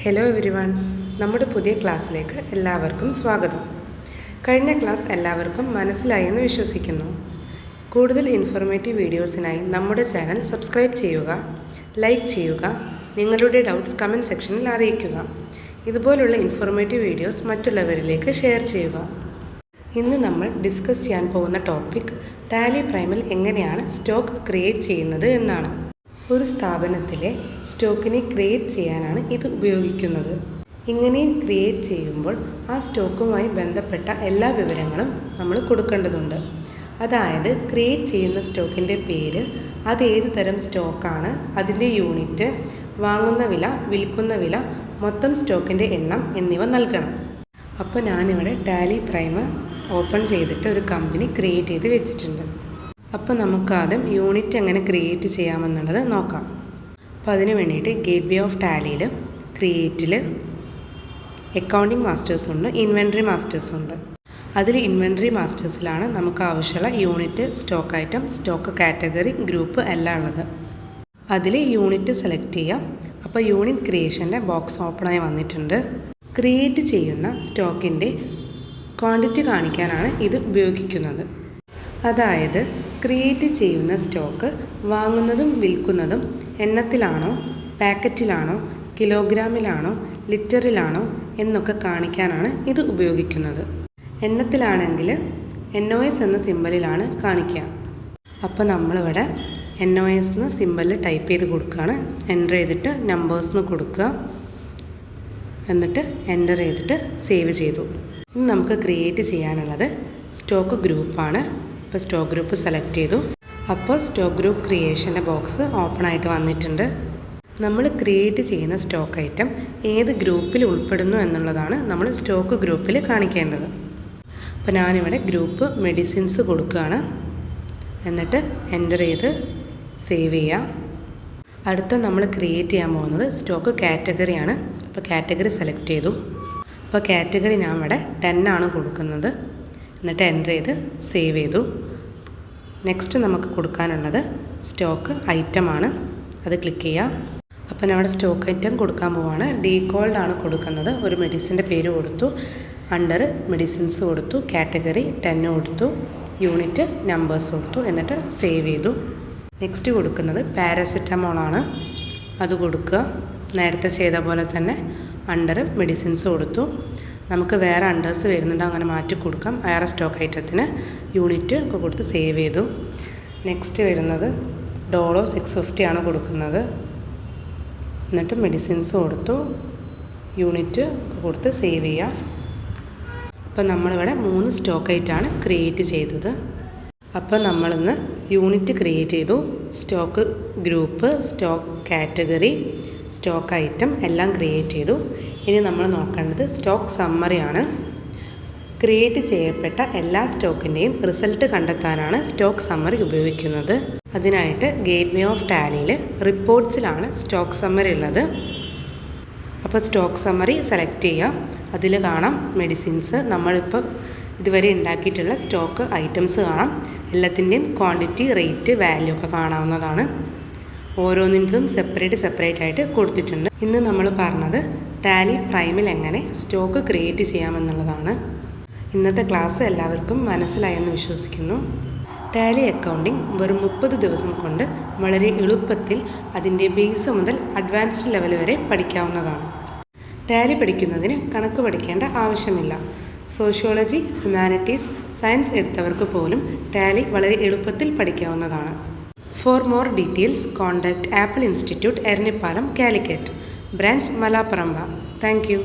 Hello everyone, നമ്മുടെ പുതിയ ക്ലാസ്സിലേക്ക് എല്ലാവർക്കും സ്വാഗതം. കഴിഞ്ഞ ക്ലാസ് എല്ലാവർക്കും മനസ്സിലായെന്ന് വിശ്വസിക്കുന്നു. കൂടുതൽ ഇൻഫോർമേറ്റീവ് വീഡിയോസിനായി നമ്മുടെ ചാനൽ സബ്സ്ക്രൈബ് ചെയ്യുക, ലൈക്ക് ചെയ്യുക, നിങ്ങളുടെ ഡൗട്ട്സ് കമൻറ്റ് സെക്ഷനിൽ അറിയിക്കുക. ഇതുപോലുള്ള ഇൻഫോർമേറ്റീവ് വീഡിയോസ് മറ്റുള്ളവരിലേക്ക് ഷെയർ ചെയ്യുക. ഇന്ന് നമ്മൾ ഡിസ്കസ് ചെയ്യാൻ പോകുന്ന ടോപ്പിക് ടാലി പ്രൈമിൽ എങ്ങനെയാണ് സ്റ്റോക്ക് ക്രിയേറ്റ് ചെയ്യുന്നത് എന്നാണ്. ഒരു സ്ഥാപനത്തിലെ സ്റ്റോക്കിനെ ക്രിയേറ്റ് ചെയ്യാനാണ് ഇത് ഉപയോഗിക്കുന്നത്. ഇങ്ങനെ ക്രിയേറ്റ് ചെയ്യുമ്പോൾ ആ സ്റ്റോക്കുമായി ബന്ധപ്പെട്ട എല്ലാ വിവരങ്ങളും നമ്മൾ കൊടുക്കേണ്ടതുണ്ട്. അതായത് ക്രിയേറ്റ് ചെയ്യുന്ന സ്റ്റോക്കിൻ്റെ പേര്, അത് ഏത് തരം സ്റ്റോക്കാണ്, അതിൻ്റെ യൂണിറ്റ്, വാങ്ങുന്ന വില, വിൽക്കുന്ന വില, മൊത്തം സ്റ്റോക്കിൻ്റെ എണ്ണം എന്നിവ നൽകണം. അപ്പോൾ ഞാനിവിടെ ടാലി പ്രൈം ഓപ്പൺ ചെയ്തിട്ട് ഒരു കമ്പനി ക്രിയേറ്റ് ചെയ്ത് വെച്ചിട്ടുണ്ട്. അപ്പോൾ നമുക്കാദ്യം യൂണിറ്റ് എങ്ങനെ ക്രിയേറ്റ് ചെയ്യാമെന്നുള്ളത് നോക്കാം. അപ്പോൾ അതിന് വേണ്ടിയിട്ട് ഗേറ്റ്വേ ഓഫ് ടാലിയിൽ ക്രിയേറ്റിൽ അക്കൗണ്ടിങ് മാസ്റ്റേഴ്സ് ഉണ്ട്, ഇൻവെൻട്രി മാസ്റ്റേഴ്സ് ഉണ്ട്. അതിൽ ഇൻവെൻട്രി മാസ്റ്റേഴ്സിലാണ് നമുക്ക് ആവശ്യമുള്ള unit, stock item, stock category, group എല്ലാം ഉള്ളത്. അതിൽ യൂണിറ്റ് സെലക്ട് ചെയ്യാം. അപ്പോൾ യൂണിറ്റ് ക്രിയേഷൻ്റെ ബോക്സ് ഓപ്പണായി വന്നിട്ടുണ്ട്. ക്രിയേറ്റ് ചെയ്യുന്ന സ്റ്റോക്കിൻ്റെ ക്വാണ്ടിറ്റി കാണിക്കാനാണ് ഇത് ഉപയോഗിക്കുന്നത്. അതായത് ക്രിയേറ്റ് ചെയ്യുന്ന സ്റ്റോക്ക് വാങ്ങുന്നതും വിൽക്കുന്നതും എണ്ണത്തിലാണോ, പാക്കറ്റിലാണോ, കിലോഗ്രാമിലാണോ, ലിറ്ററിലാണോ എന്നൊക്കെ കാണിക്കാനാണ് ഇത് ഉപയോഗിക്കുന്നത്. എണ്ണത്തിലാണെങ്കിൽ NOS എന്ന സിമ്പലിലാണ് കാണിക്കുക. അപ്പോൾ നമ്മളിവിടെ NOS എന്ന സിമ്പലിൽ ടൈപ്പ് ചെയ്ത് കൊടുക്കുകയാണ്. എൻ്റർ ചെയ്തിട്ട് നമ്പേഴ്സ് എന്ന് കൊടുക്കുക, എന്നിട്ട് എൻ്റർ ചെയ്തിട്ട് സേവ് ചെയ്തു. ഇനി നമുക്ക് ക്രിയേറ്റ് ചെയ്യാനുള്ളത് സ്റ്റോക്ക് ഗ്രൂപ്പാണ്. ഇപ്പോൾ സ്റ്റോക്ക് ഗ്രൂപ്പ് സെലക്ട് ചെയ്തു. അപ്പോൾ സ്റ്റോക്ക് ഗ്രൂപ്പ് ക്രിയേഷൻ്റെ ബോക്സ് ഓപ്പൺ ആയിട്ട് വന്നിട്ടുണ്ട്. നമ്മൾ ക്രിയേറ്റ് ചെയ്യുന്ന സ്റ്റോക്ക് ഐറ്റം ഏത് ഗ്രൂപ്പിൽ ഉൾപ്പെടുന്നു എന്നുള്ളതാണ് നമ്മൾ സ്റ്റോക്ക് ഗ്രൂപ്പിൽ കാണിക്കേണ്ടത്. അപ്പോൾ ഞാനിവിടെ ഗ്രൂപ്പ് മെഡിസിൻസ് കൊടുക്കുകയാണ്. എന്നിട്ട് എൻ്റർ ചെയ്ത് സേവ് ചെയ്യുക. അടുത്ത നമ്മൾ ക്രിയേറ്റ് ചെയ്യാൻ പോകുന്നത് സ്റ്റോക്ക് കാറ്റഗറിയാണ്. അപ്പോൾ കാറ്റഗറി സെലക്ട് ചെയ്തു. അപ്പോൾ കാറ്റഗറി ഞാൻ ഇവിടെ 10 ആണ് കൊടുക്കുന്നത്. എന്നിട്ട് എൻ്റർ ചെയ്ത് സേവ് ചെയ്തു. നെക്സ്റ്റ് നമുക്ക് കൊടുക്കാനുള്ളത് സ്റ്റോക്ക് ഐറ്റമാണ്. അത് ക്ലിക്ക് ചെയ്യുക. അപ്പോൾ ഞാൻ അവിടെ സ്റ്റോക്ക് ഐറ്റം കൊടുക്കാൻ പോവാണ്. ഡീകോൾഡ് ആണ് കൊടുക്കുന്നത്. ഒരു മെഡിസിൻ്റെ പേര് കൊടുത്തു, അണ്ടർ മെഡിസിൻസ് കൊടുത്തു, കാറ്റഗറി 10 കൊടുത്തു, യൂണിറ്റ് നമ്പേഴ്സ് കൊടുത്തു, എന്നിട്ട് സേവ് ചെയ്തു. നെക്സ്റ്റ് കൊടുക്കുന്നത് പാരസെറ്റമോളാണ്. അത് കൊടുക്കുക. നേരത്തെ ചെയ്ത പോലെ തന്നെ അണ്ടർ മെഡിസിൻസ് കൊടുത്തു. നമുക്ക് വേറെ അണ്ടേഴ്സ് വരുന്നുണ്ട്, അങ്ങനെ മാറ്റി കൊടുക്കാം. വേറെ സ്റ്റോക്ക് ഐറ്റത്തിന് യൂണിറ്റ് ഒക്കെ കൊടുത്ത് സേവ് ചെയ്തു. നെക്സ്റ്റ് വരുന്നത് ഡോളോ 650 ആണ് കൊടുക്കുന്നത്. എന്നിട്ട് മെഡിസിൻസ് കൊടുത്തു, യൂണിറ്റ് ഒക്കെ കൊടുത്ത് സേവ് ചെയ്യാം. അപ്പോൾ നമ്മളിവിടെ 3 സ്റ്റോക്ക് ഐറ്റമാണ് ക്രിയേറ്റ് ചെയ്തത്. അപ്പോൾ നമ്മളിന്ന് യൂണിറ്റ് ക്രിയേറ്റ് ചെയ്തു, stock group, stock category, stock item എല്ലാം ക്രിയേറ്റ് ചെയ്തു. ഇനി നമ്മൾ നോക്കേണ്ടത് സ്റ്റോക്ക് സമ്മറിയാണ്. ക്രിയേറ്റ് ചെയ്യപ്പെട്ട എല്ലാ സ്റ്റോക്കിൻ്റെയും റിസൾട്ട് കണ്ടെത്താനാണ് സ്റ്റോക്ക് സമ്മറി ഉപയോഗിക്കുന്നത്. അതിനായിട്ട് ഗേറ്റ്വേ ഓഫ് ടാലിയിൽ റിപ്പോർട്ട്സിലാണ് സ്റ്റോക്ക് സമ്മറി ഉള്ളത്. അപ്പോൾ സ്റ്റോക്ക് സമ്മറി സെലക്ട് ചെയ്യുക. അതിൽ കാണാം മെഡിസിൻസ്, നമ്മളിപ്പോൾ ഇതുവരെ ഉണ്ടാക്കിയിട്ടുള്ള സ്റ്റോക്ക് ഐറ്റംസ് കാണാം. എല്ലാത്തിൻ്റെയും ക്വാണ്ടിറ്റി, റേറ്റ്, വാല്യൂ ഒക്കെ കാണാവുന്നതാണ്. ഓരോന്നിൻ്റെതും സെപ്പറേറ്റ് ആയിട്ട് കൊടുത്തിട്ടുണ്ട്. ഇന്ന് നമ്മൾ പറഞ്ഞത് ടാലി പ്രൈമിൽ എങ്ങനെ സ്റ്റോക്ക് ക്രിയേറ്റ് ചെയ്യാമെന്നുള്ളതാണ്. ഇന്നത്തെ ക്ലാസ് എല്ലാവർക്കും മനസ്സിലായെന്ന് വിശ്വസിക്കുന്നു. ടാലി അക്കൗണ്ടിങ് വെറും 30 ദിവസം കൊണ്ട് വളരെ എളുപ്പത്തിൽ അതിൻ്റെ ബേസ് മുതൽ അഡ്വാൻസ്ഡ് ലെവൽ വരെ പഠിക്കാവുന്നതാണ്. ടാലി പഠിക്കുന്നതിന് കണക്ക് പഠിക്കേണ്ട ആവശ്യമില്ല. സോഷ്യോളജി, ഹ്യൂമാനിറ്റീസ്, സയൻസ് എടുത്തവർക്ക് പോലും ടാലി വളരെ എളുപ്പത്തിൽ പഠിക്കാവുന്നതാണ്. For more details, contact Apple Institute, Ernipalam, Calicut, branch Malapramba. Thank you.